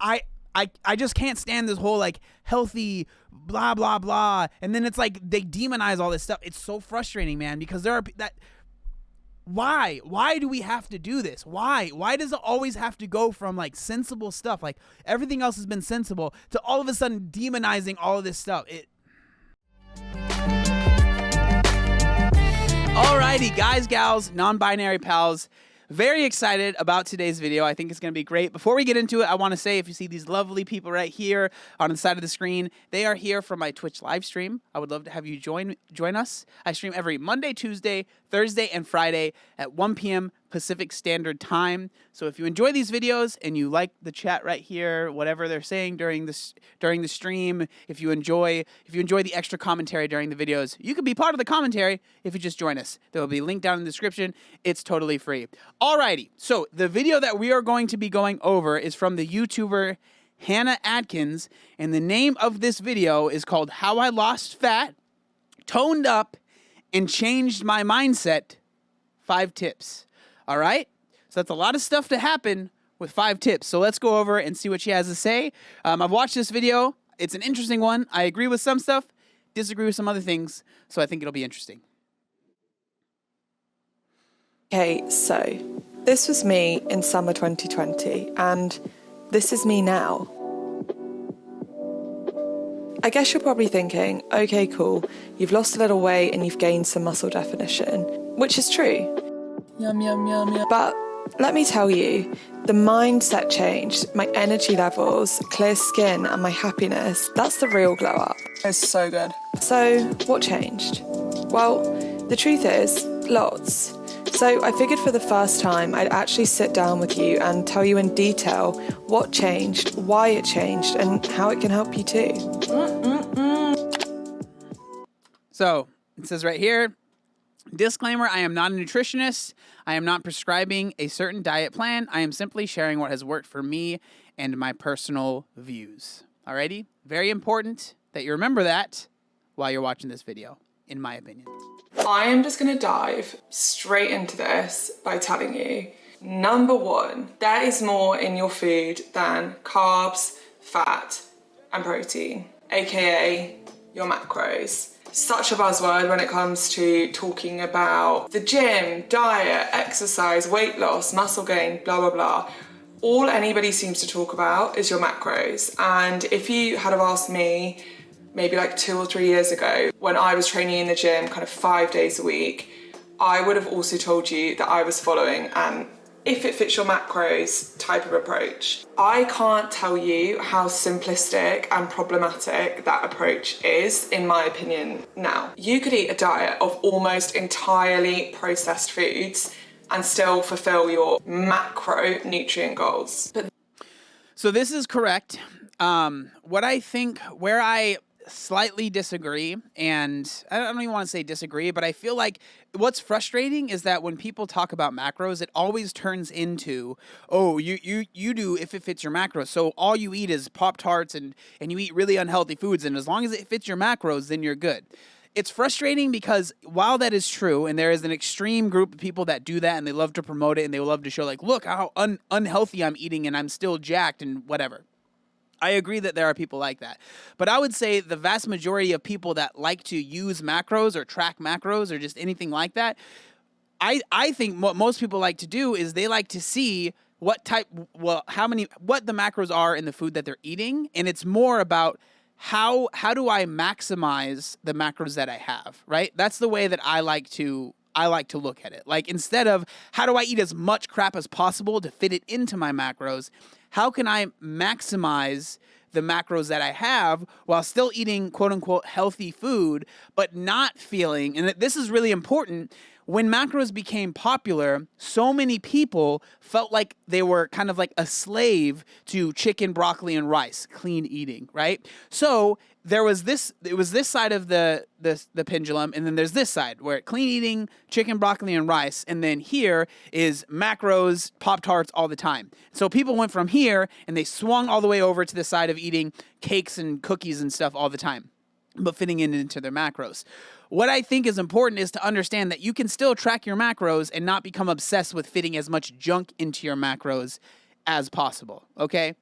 I just can't stand this whole like healthy blah blah blah, and then it's like they demonize all this stuff. It's so frustrating, man, because there are that. Why do we have to do this? Why does it always have to go from like sensible stuff, like everything else has been sensible, to all of a sudden demonizing all of this stuff? Alrighty, guys, gals, non-binary pals. Very excited about today's video. I think it's going to be great. Before we get into it, I want to say, if you see these lovely people right here on the side of the screen, they are here for my Twitch live stream. I would love to have you join us. I stream every Monday, Tuesday, Thursday, and Friday at 1 p.m. Pacific Standard Time. So if you enjoy these videos and you like the chat right here, whatever they're saying during the stream, if you enjoy the extra commentary during the videos, you can be part of the commentary if you just join us. There will be a link down in the description. It's totally free. Alrighty, so the video that we are going to be going over is from the YouTuber Hannah Atkins, and the name of this video is called How I Lost Fat, Toned Up, and Changed My Mindset, 5 Tips. All right? So that's a lot of stuff to happen with 5 tips. So let's go over and see what she has to say. I've watched this video. It's an interesting one. I agree with some stuff, disagree with some other things, so I think it'll be interesting. Okay, so this was me in summer 2020, and this is me now. I guess you're probably thinking, okay, cool, you've lost a little weight and you've gained some muscle definition, which is true. Yum, yum, yum, yum. But let me tell you, the mindset changed, my energy levels, clear skin, and my happiness. That's the real glow up. It's so good. So what changed? Well, the truth is, lots. So I figured for the first time I'd actually sit down with you and tell you in detail what changed, why it changed, and how it can help you too. So it says right here, disclaimer, I am not a nutritionist. I am not prescribing a certain diet plan. I am simply sharing what has worked for me and my personal views. Alrighty? Very important that you remember that while you're watching this video, in my opinion. I am just going to dive straight into this by telling you, number 1, there is more in your food than carbs, fat, and protein, aka your macros. Such a buzzword when it comes to talking about the gym, diet, exercise, weight loss, muscle gain, blah, blah, blah. All anybody seems to talk about is your macros. And if you had have asked me maybe like 2 or 3 years ago, when I was training in the gym kind of 5 days a week, I would have also told you that I was following an if it fits your macros type of approach. I can't tell you how simplistic and problematic that approach is, in my opinion now. You could eat a diet of almost entirely processed foods and still fulfill your macronutrient goals. So this is correct. What I think, where I slightly disagree, and I don't even want to say disagree, but I feel like what's frustrating is that when people talk about macros, it always turns into, oh, you do if it fits your macros. So all you eat is Pop-Tarts and you eat really unhealthy foods, and as long as it fits your macros, then you're good. It's frustrating because while that is true, and there is an extreme group of people that do that and they love to promote it and they love to show like, look how unhealthy I'm eating and I'm still jacked and whatever. I agree that there are people like that. But I would say the vast majority of people that like to use macros or track macros or just anything like that, I think what most people like to do is they like to see what the macros are in the food that they're eating. And it's more about how do I maximize the macros that I have, right? That's the way that I like to look at it. Like, instead of how do I eat as much crap as possible to fit it into my macros, how can I maximize the macros that I have while still eating quote unquote healthy food, but not feeling, and this is really important, when macros became popular, so many people felt like they were kind of like a slave to chicken, broccoli, and rice, clean eating, right? So it was this side of the pendulum, and then there's this side where clean eating, chicken, broccoli, and rice, and then here is macros, Pop-Tarts all the time. So people went from here and they swung all the way over to the side of eating cakes and cookies and stuff all the time, but fitting it into their macros. What I think is important is to understand that you can still track your macros and not become obsessed with fitting as much junk into your macros as possible, okay?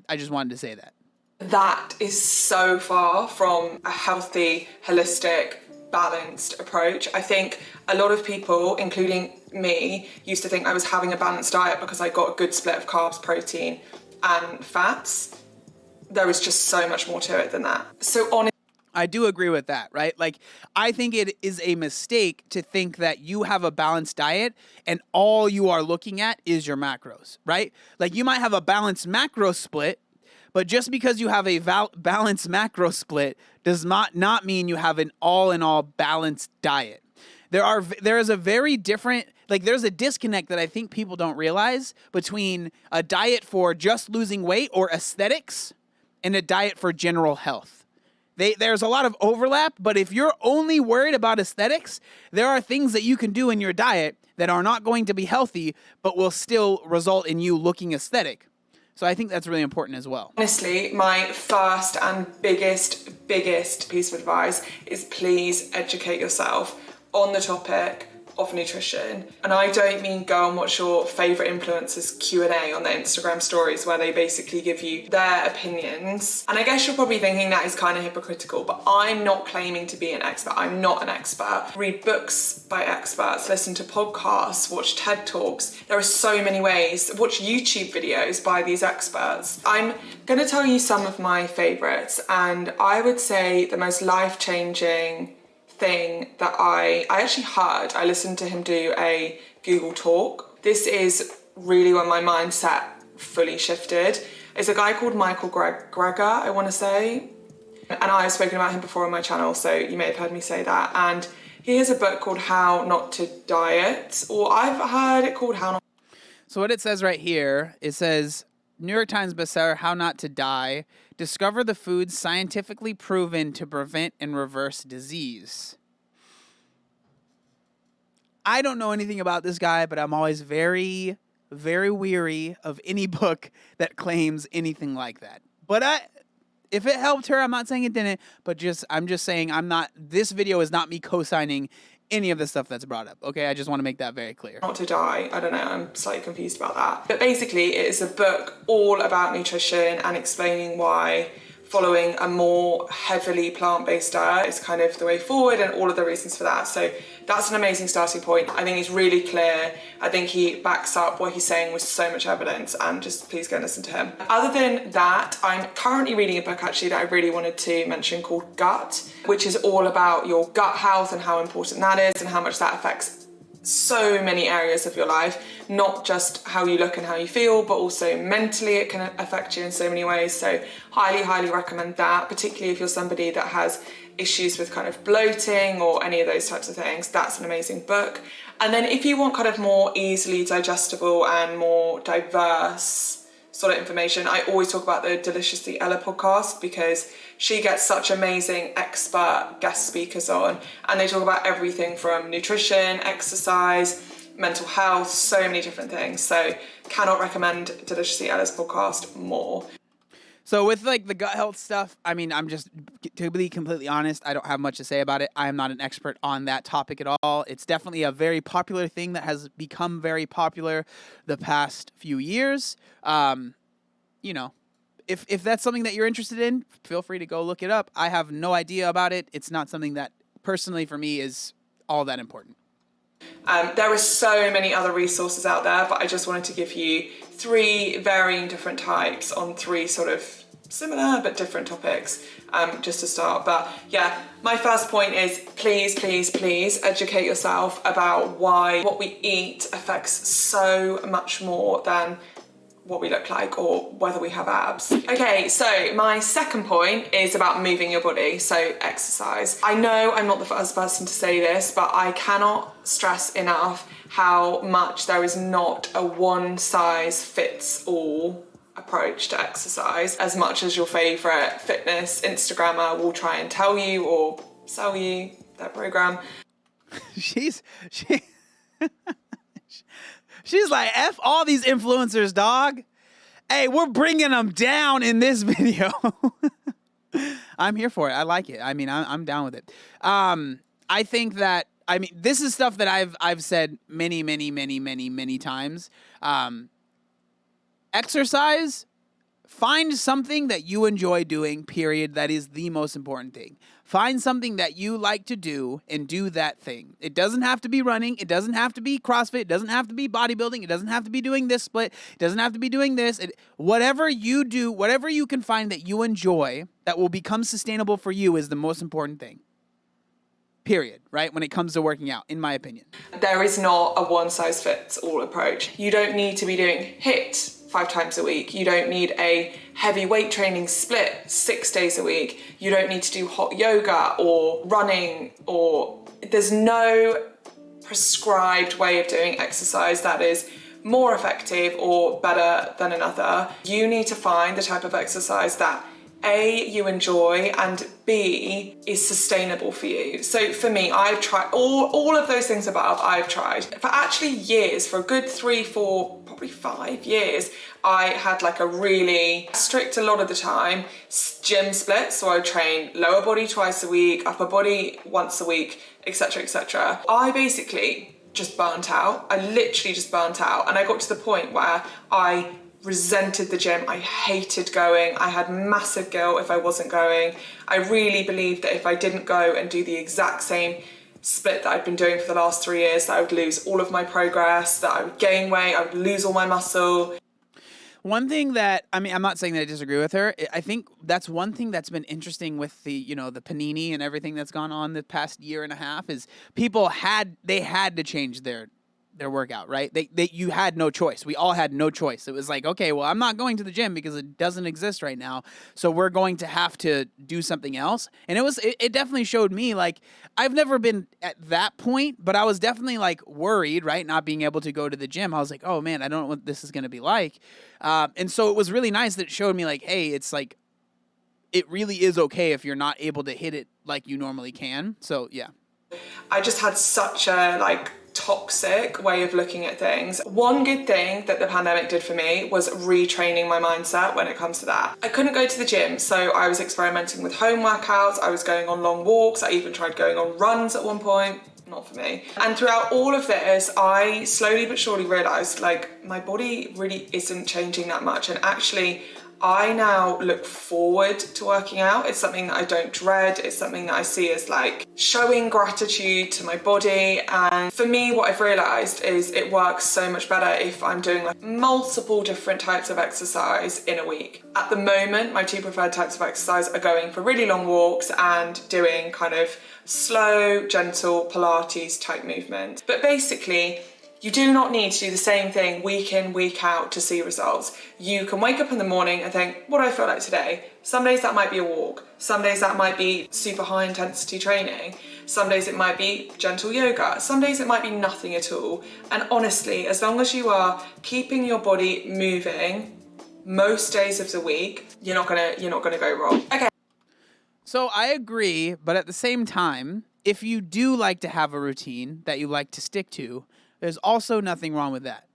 I just wanted to say that. That is so far from a healthy, holistic, balanced approach. I think a lot of people, including me, used to think I was having a balanced diet because I got a good split of carbs, protein, and fats. There is just so much more to it than that. So honestly, I do agree with that, right? Like, I think it is a mistake to think that you have a balanced diet and all you are looking at is your macros, right? Like, you might have a balanced macro split, but just because you have a balanced macro split does not mean you have an all-in-all balanced diet. There is a very different, like, there's a disconnect that I think people don't realize between a diet for just losing weight or aesthetics and a diet for general health. There's a lot of overlap, but if you're only worried about aesthetics, there are things that you can do in your diet that are not going to be healthy, but will still result in you looking aesthetic. So I think that's really important as well. Honestly, my first and biggest piece of advice is please educate yourself on the topic of nutrition. And I don't mean go and watch your favourite influencers Q&A on their Instagram stories where they basically give you their opinions. And I guess you're probably thinking that is kind of hypocritical, but I'm not claiming to be an expert. I'm not an expert. Read books by experts, listen to podcasts, watch TED Talks. There are so many ways. Watch YouTube videos by these experts. I'm going to tell you some of my favourites, and I would say the most life-changing thing that I actually heard, I listened to him do a Google talk. This is really when my mindset fully shifted. It's a guy called Michael Greger, I want to say. And I've spoken about him before on my channel, so you may have heard me say that. And he has a book called How Not to Diet, or I've heard it called How Not. So what it says right here, it says, New York Times bestseller, How Not to Die. Discover the foods scientifically proven to prevent and reverse disease. I don't know anything about this guy, but I'm always very, very weary of any book that claims anything like that. But if it helped her, I'm not saying it didn't, but I'm just saying this video is not me co-signing any of the stuff that's brought up. Okay, I just want to make that very clear. Not to Die. I don't know, I'm slightly confused about that. But basically, it is a book all about nutrition and explaining why following a more heavily plant-based diet is kind of the way forward and all of the reasons for that. So that's an amazing starting point. I think he's really clear. I think he backs up what he's saying with so much evidence, and just please go and listen to him. Other than that, I'm currently reading a book actually that I really wanted to mention called Gut, which is all about your gut health and how important that is and how much that affects so many areas of your life, not just how you look and how you feel, but also mentally it can affect you in so many ways. So highly recommend that, particularly if you're somebody that has issues with kind of bloating or any of those types of things. That's an amazing book. And then if you want kind of more easily digestible and more diverse sort of information, I always talk about the Deliciously Ella podcast because she gets such amazing expert guest speakers on, and they talk about everything from nutrition, exercise, mental health, so many different things. So cannot recommend Deliciously Ella's podcast more. So with like the gut health stuff, I mean, to be completely honest, I don't have much to say about it. I am not an expert on that topic at all. It's definitely a very popular thing that has become very popular the past few years. You know, if that's something that you're interested in, feel free to go look it up. I have no idea about it. It's not something that personally for me is all that important. There are so many other resources out there, but I just wanted to give you 3 varying different types on 3 sort of similar but different topics, just to start. But yeah, my first point is please educate yourself about why what we eat affects so much more than what we look like or whether we have abs. Okay, so my second point is about moving your body, so exercise. I know I'm not the first person to say this, but I cannot stress enough how much there is not a one-size-fits-all approach to exercise, as much as your favourite fitness Instagrammer will try and tell you or sell you their program. She's like, F all these influencers, dog. Hey, we're bringing them down in this video. I'm here for it. I like it. I mean, I'm down with it. I think that, I mean, this is stuff that I've said many times. Exercise find something that you enjoy doing, period. That is the most important thing. Find something that you like to do and do that thing. It doesn't have to be running. It doesn't have to be CrossFit. It doesn't have to be bodybuilding. It doesn't have to be doing this split. It doesn't have to be doing this. Whatever you do, whatever you can find that you enjoy that will become sustainable for you is the most important thing. Period, right? When it comes to working out, in my opinion. There is not a one-size-fits-all approach. You don't need to be doing HIIT 5 times a week. You don't need a heavy weight training split 6 days a week. You don't need to do hot yoga or running, or there's no prescribed way of doing exercise that is more effective or better than another. You need to find the type of exercise that A, you enjoy, and B, is sustainable for you. So for me, I've tried all of those things above. I've tried for actually years, for a good 3, 4, probably 5 years. I had like a really strict, a lot of the time, gym split. So I would train lower body twice a week, upper body once a week, etc., etc. I basically just burnt out. I literally just burnt out, and I got to the point where I resented the gym. I hated going. I had massive guilt if I wasn't going. I really believed that if I didn't go and do the exact same split that I'd been doing for the last 3 years, that I would lose all of my progress, that I would gain weight, I would lose all my muscle. One thing that, I mean, I'm not saying that I disagree with her. I think that's one thing that's been interesting with the, the panini and everything that's gone on the past year and a half is people had to change their workout, right? You had no choice. We all had no choice. It was like, okay, well, I'm not going to the gym because it doesn't exist right now. So we're going to have to do something else. And it definitely showed me, like, I've never been at that point, but I was definitely like worried, right? Not being able to go to the gym. I was like, oh man, I don't know what this is going to be like. And so it was really nice that it showed me like, hey, it's like, it really is okay if you're not able to hit it like you normally can. So yeah. I just had such a toxic way of looking at things. One good thing that the pandemic did for me was retraining my mindset when it comes to that. I couldn't go to the gym, so I was experimenting with home workouts. I was going on long walks. I even tried going on runs at one point. Not for me. And throughout all of this, I slowly but surely realized my body really isn't changing that much. And actually, I now look forward to working out. It's something that I don't dread. It's something that I see as showing gratitude to my body. And for me, what I've realized is it works so much better if I'm doing multiple different types of exercise in a week. At the moment, my 2 preferred types of exercise are going for really long walks and doing kind of slow, gentle Pilates type movement. But basically, you do not need to do the same thing week in, week out to see results. You can wake up in the morning and think, what do I feel like today? Some days that might be a walk. Some days that might be super high intensity training. Some days it might be gentle yoga. Some days it might be nothing at all. And honestly, as long as you are keeping your body moving most days of the week, you're not gonna go wrong. Okay. So I agree, but at the same time, if you do like to have a routine that you like to stick to, there's also nothing wrong with that.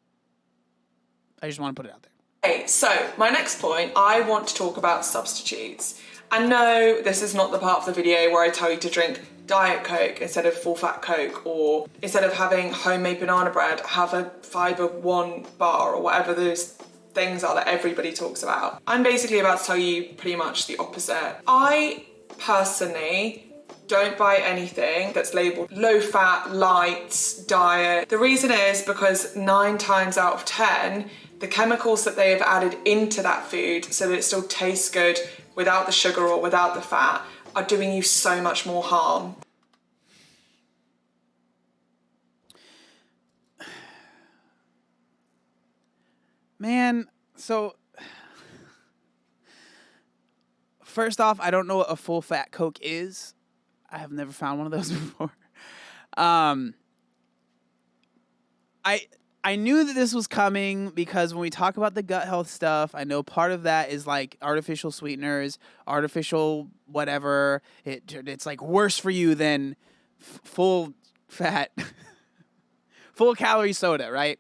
I just want to put it out there. Okay, so my next point, I want to talk about substitutes. And no, this is not the part of the video where I tell you to drink Diet Coke instead of full fat Coke, or instead of having homemade banana bread, have a Fibre One bar, or whatever those things are that everybody talks about. I'm basically about to tell you pretty much the opposite. I personally don't buy anything that's labeled low fat, light, diet. The reason is because 9 times out of 10, the chemicals that they have added into that food so that it still tastes good without the sugar or without the fat are doing you so much more harm. Man, so first off, I don't know what a full fat Coke is. I have never found one of those before. I knew that this was coming because when we talk about the gut health stuff, I know part of that is artificial sweeteners, artificial whatever. It's worse for you than full fat, full calorie soda, right?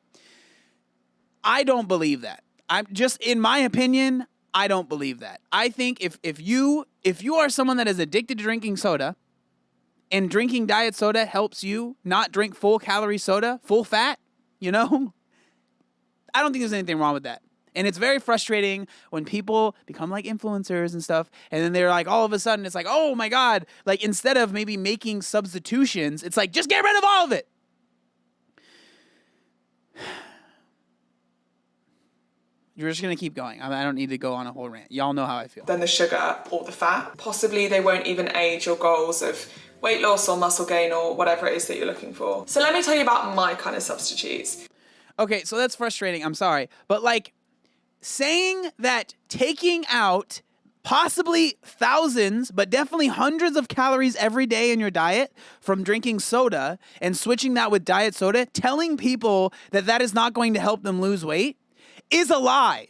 I don't believe that. I'm just, in my opinion, I don't believe that. I think if you are someone that is addicted to drinking soda, and drinking diet soda helps you not drink full calorie soda, full fat, I don't think there's anything wrong with that. And it's very frustrating when people become like influencers and stuff, and then they're like, all of a sudden, it's like, oh my God, like instead of maybe making substitutions, it's like, just get rid of all of it. You're just going to keep going. I don't need to go on a whole rant. Y'all know how I feel. Than the sugar or the fat. Possibly they won't even aid your goals of weight loss or muscle gain or whatever it is that you're looking for. So let me tell you about my kind of substitutes. Okay, so that's frustrating. I'm sorry. But like saying that taking out possibly thousands, but definitely hundreds of calories every day in your diet from drinking soda and switching that with diet soda, telling people that that is not going to help them lose weight is a lie.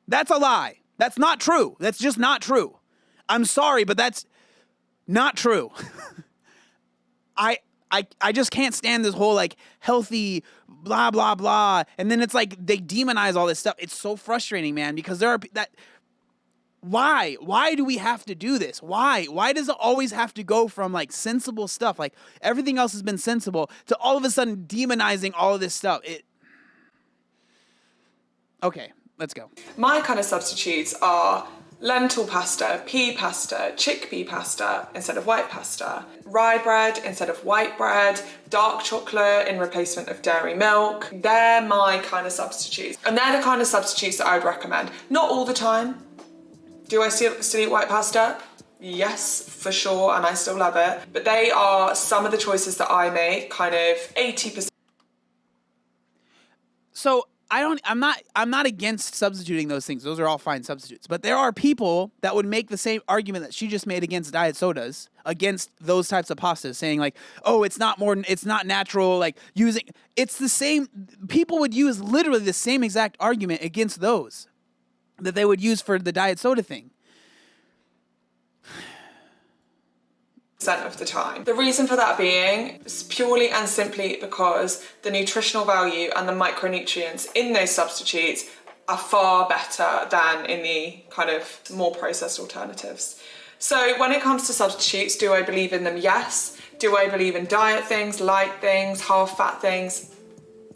That's a lie. That's not true. That's just not true. I'm sorry, but that's not true. I just can't stand this whole like healthy blah blah blah, and then it's like they demonize all this stuff. It's so frustrating, man, because there are that. Why do we have to do this? Why does it always have to go from like sensible stuff, like everything else has been sensible, to all of a sudden demonizing all of this stuff? Okay, let's go. My kind of substitutes are lentil pasta, pea pasta, chickpea pasta instead of white pasta, rye bread instead of white bread, dark chocolate in replacement of dairy milk. They're my kind of substitutes. And they're the kind of substitutes that I would recommend. Not all the time. Do I still eat white pasta? Yes, for sure, and I still love it. But they are some of the choices that I make, kind of 80%. So I'm not against substituting those things. Those are all fine substitutes. But there are people that would make the same argument that she just made against diet sodas, against those types of pastas, saying like, oh, it's not natural, like it's the same. People would use literally the same exact argument against those that they would use for the diet soda thing. Of the time. The reason for that being is purely and simply because the nutritional value and the micronutrients in those substitutes are far better than in the kind of more processed alternatives. So when it comes to substitutes, do I believe in them? Yes. Do I believe in diet things, light things, half fat things?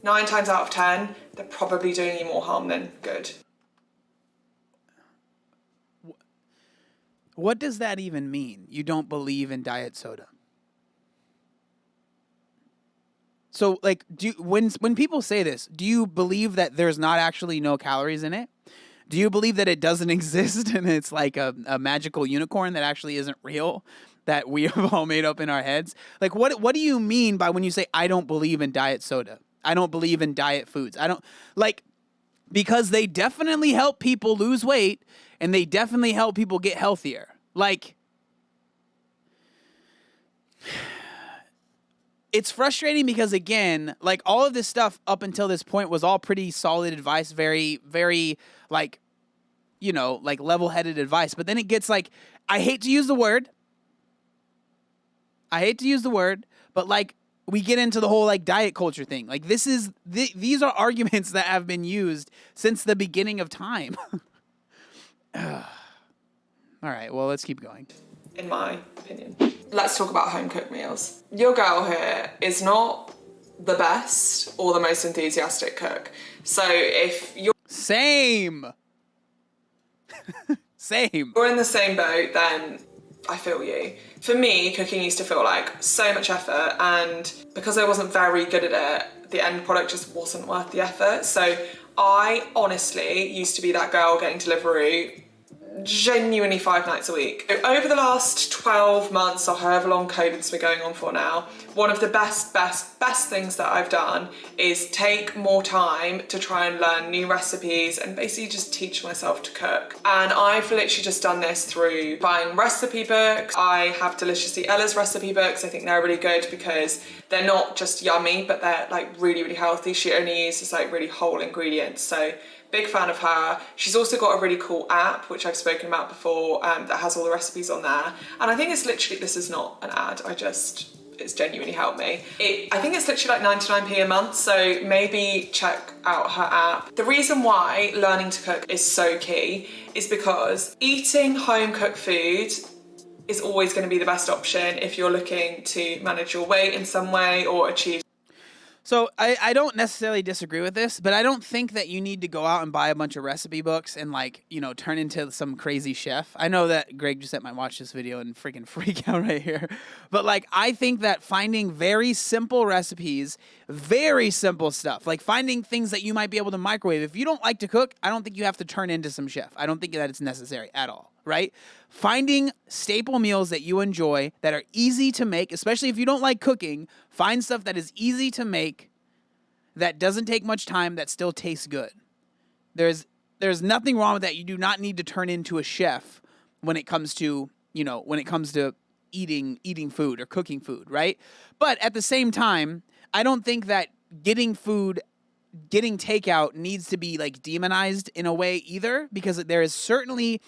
9 times out of 10, they're probably doing you more harm than good. What does that even mean? You don't believe in diet soda? So, like, when people say this, do you believe that there's not actually no calories in it? Do you believe that it doesn't exist and it's like a magical unicorn that actually isn't real, that we have all made up in our heads? Like, what do you mean by when you say, I don't believe in diet soda? I don't believe in diet foods. I don't, like, because they definitely help people lose weight and they definitely help people get healthier. Like, it's frustrating because, again, like all of this stuff up until this point was all pretty solid advice, very, very like, you know, like level-headed advice. But then it gets like, I hate to use the word, but like we get into the whole like diet culture thing. Like these are arguments that have been used since the beginning of time. All right, well, let's keep going. In my opinion. Let's talk about home-cooked meals. Your girl here is not the best or the most enthusiastic cook. So if you're... Same. We're in the same boat, then I feel you. For me, cooking used to feel like so much effort, and because I wasn't very good at it, the end product just wasn't worth the effort. So I honestly used to be that girl getting delivery genuinely 5 nights a week. Over the last 12 months or however long COVID's been going on for now, one of the best things that I've done is take more time to try and learn new recipes and basically just teach myself to cook. And I've literally just done this through buying recipe books. I have Deliciously Ella's recipe books. I think they're really good because they're not just yummy, but they're like really, really healthy. She only uses like really whole ingredients. So big fan of her. She's also got a really cool app, which I've spoken about before, that has all the recipes on there. And I think it's literally, this is not an ad, it's genuinely helped me. I think it's literally like 99p a month, so maybe check out her app. The reason why learning to cook is so key is because eating home cooked food is always going to be the best option if you're looking to manage your weight in some way or achieve. So I don't necessarily disagree with this, but I don't think that you need to go out and buy a bunch of recipe books and like, turn into some crazy chef. I know that Greg just might watch this video and freaking freak out right here. But like I think that finding very simple recipes, very simple stuff, like finding things that you might be able to microwave. If you don't like to cook, I don't think you have to turn into some chef. I don't think that it's necessary at all, right? Finding staple meals that you enjoy that are easy to make, especially if you don't like cooking, find stuff that is easy to make, that doesn't take much time, that still tastes good. There's nothing wrong with that. You do not need to turn into a chef when it comes to, eating food or cooking food, right? But at the same time, I don't think that getting takeout needs to be like demonized in a way either, because there is certainly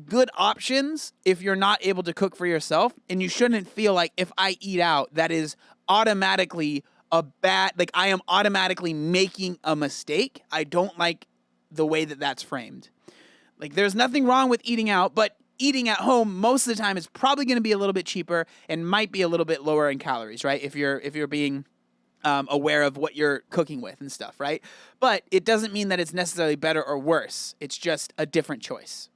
good options if you're not able to cook for yourself, and you shouldn't feel like if I eat out, that is automatically like I am automatically making a mistake. I don't like the way that that's framed. Like there's nothing wrong with eating out, but eating at home most of the time is probably going to be a little bit cheaper and might be a little bit lower in calories, right? If you're being aware of what you're cooking with and stuff, right? But it doesn't mean that it's necessarily better or worse. It's just a different choice.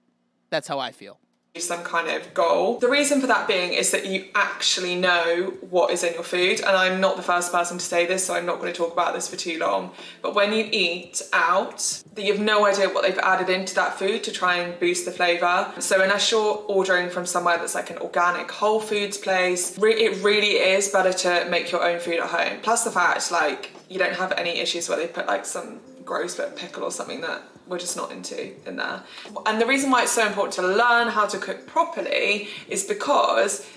That's how I feel. Some kind of goal. The reason for that being is that you actually know what is in your food, and I'm not the first person to say this, so I'm not going to talk about this for too long, but when you eat out, you have no idea what they've added into that food to try and boost the flavour. So unless you're ordering from somewhere that's like an organic Whole Foods place, it really is better to make your own food at home. Plus the fact, like, you don't have any issues where they put like some gross bit of pickle or something that we're just not into in there. And the reason why it's so important to learn how to cook properly is because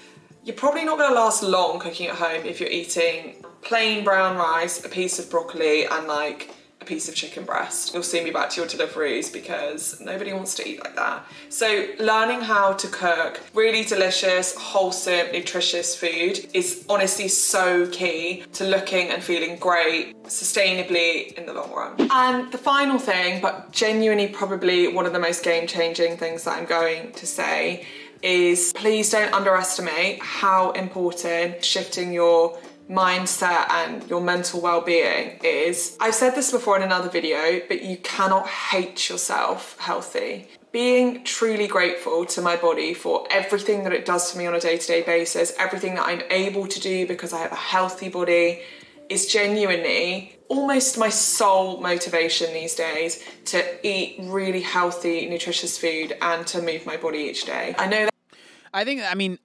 you're probably not going to last long cooking at home if you're eating plain brown rice, a piece of broccoli, and like a piece of chicken breast. You'll see me back to your deliveries because nobody wants to eat like that. So learning how to cook really delicious, wholesome, nutritious food is honestly so key to looking and feeling great sustainably in the long run. And the final thing, but genuinely probably one of the most game-changing things that I'm going to say, is please don't underestimate how important shifting your mindset and your mental well-being is. I've said this before in another video, but you cannot hate yourself healthy. Being truly grateful to my body for everything that it does for me on a day-to-day basis, everything that I'm able to do because I have a healthy body, is genuinely almost my sole motivation these days to eat really healthy, nutritious food and to move my body each day. I know that.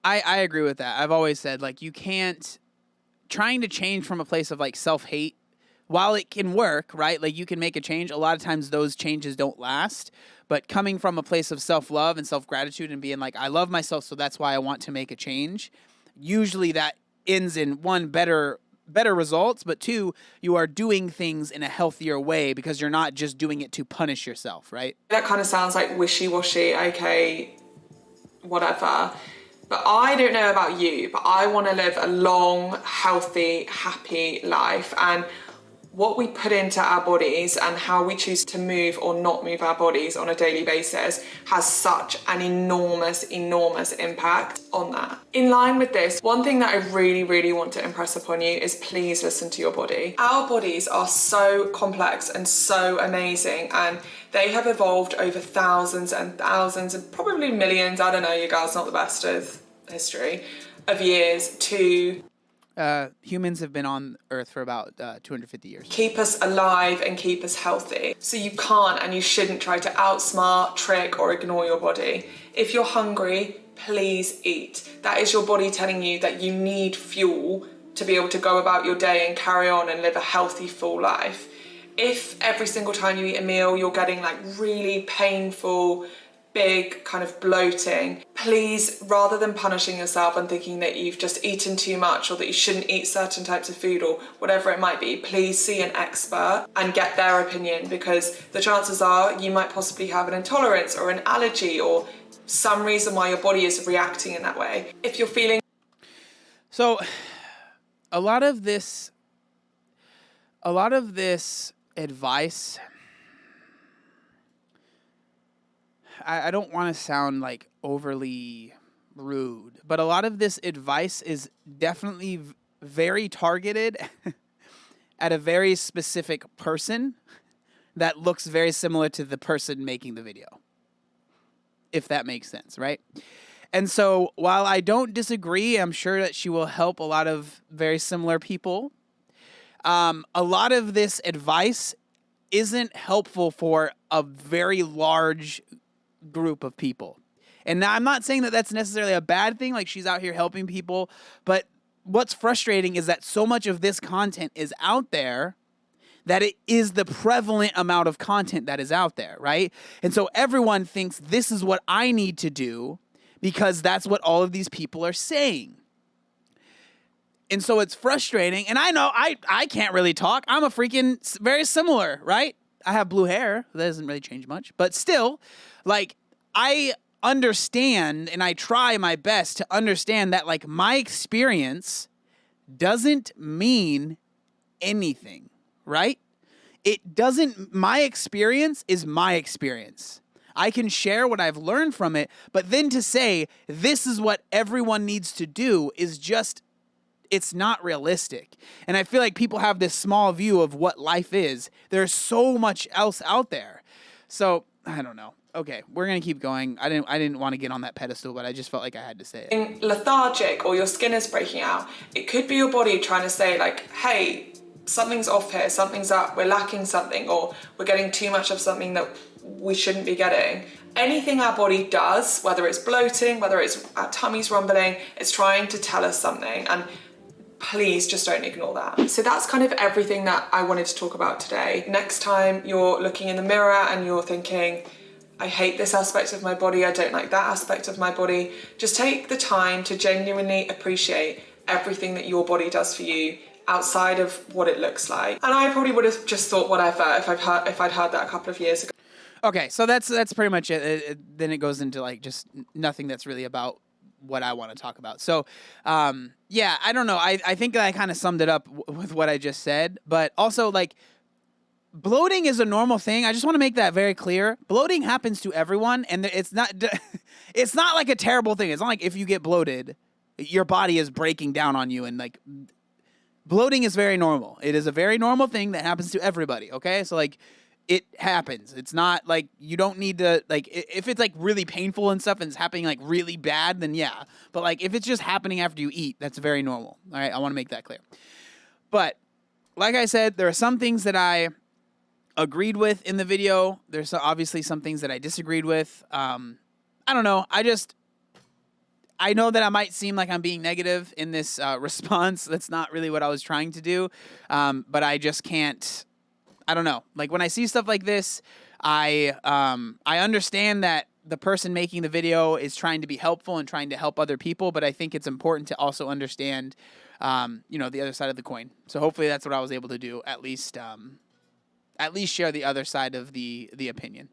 I agree with that. I've always said, like, you can't, trying to change from a place of like self-hate, while it can work, right? Like you can make a change. A lot of times those changes don't last, but coming from a place of self-love and self-gratitude and being like, I love myself, so that's why I want to make a change. Usually that ends in one, better results, but two, you are doing things in a healthier way because you're not just doing it to punish yourself, right? That kind of sounds like wishy-washy, okay, whatever. But I don't know about you, but I want to live a long, healthy, happy life. And what we put into our bodies and how we choose to move or not move our bodies on a daily basis has such an enormous impact on that. In line with this, one thing that I really, really want to impress upon you is please listen to your body. Our bodies are so complex and so amazing, and they have evolved over thousands and thousands and probably millions, I don't know, you guys not the best of history, of years to humans have been on Earth for about 250 years. Keep us alive and keep us healthy. So you can't and you shouldn't try to outsmart, trick, or ignore your body. If you're hungry, please eat. That is your body telling you that you need fuel to be able to go about your day and carry on and live a healthy, full life. If every single time you eat a meal, you're getting like really painful, big kind of bloating, please, rather than punishing yourself and thinking that you've just eaten too much or that you shouldn't eat certain types of food or whatever it might be, please see an expert and get their opinion, because the chances are you might possibly have an intolerance or an allergy or some reason why your body is reacting in that way. If you're feeling... So a lot of this advice, I don't want to sound like overly rude, but a lot of this advice is definitely very targeted at a very specific person that looks very similar to the person making the video, if that makes sense, right? And so while I don't disagree, I'm sure that she will help a lot of very similar people. A lot of this advice isn't helpful for a very large group of people. And now I'm not saying that that's necessarily a bad thing, like she's out here helping people, but what's frustrating is that so much of this content is out there that it is the prevalent amount of content that is out there, right? And so everyone thinks this is what I need to do because that's what all of these people are saying. And so it's frustrating. And I know I can't really talk. I'm a freaking very similar, right? I have blue hair. That doesn't really change much. But still, like, I understand and I try my best to understand that, like, my experience doesn't mean anything, right? It doesn't, my experience is my experience. I can share what I've learned from it, but then to say this is what everyone needs to do is just, it's not realistic. And I feel like people have this small view of what life is. There's so much else out there. So, I don't know. Okay, we're going to keep going. I didn't want to get on that pedestal, but I just felt like I had to say it. Lethargic or your skin is breaking out. It could be your body trying to say, like, hey, something's off here, something's up, we're lacking something, or we're getting too much of something that we shouldn't be getting. Anything our body does, whether it's bloating, whether it's our tummy's rumbling, it's trying to tell us something. And please just don't ignore that. So that's kind of everything that I wanted to talk about today. Next time you're looking in the mirror and you're thinking, I hate this aspect of my body, I don't like that aspect of my body, just take the time to genuinely appreciate everything that your body does for you outside of what it looks like. And I probably would have just thought whatever if I'd heard that a couple of years ago. Okay, so that's pretty much it. Then it goes into like just nothing that's really about what I want to talk about. So, yeah, I don't know. I think that I kind of summed it up with what I just said, but also like bloating is a normal thing. I just want to make that very clear. Bloating happens to everyone, and it's not it's not like a terrible thing. It's not like if you get bloated, your body is breaking down on you, and like bloating is very normal. It is a very normal thing that happens to everybody, okay? So like it happens. It's not like you don't need to, like, if it's like really painful and stuff and it's happening like really bad, then yeah. But like if it's just happening after you eat, that's very normal. All right, I want to make that clear. But like I said, there are some things that I agreed with in the video. There's obviously some things that I disagreed with. I don't know. I know that I might seem like I'm being negative in this response. That's not really what I was trying to do. But I just can't, I don't know. Like when I see stuff like this, I understand that the person making the video is trying to be helpful and trying to help other people, but I think it's important to also understand, the other side of the coin. So hopefully that's what I was able to do, at least share the other side of the opinion.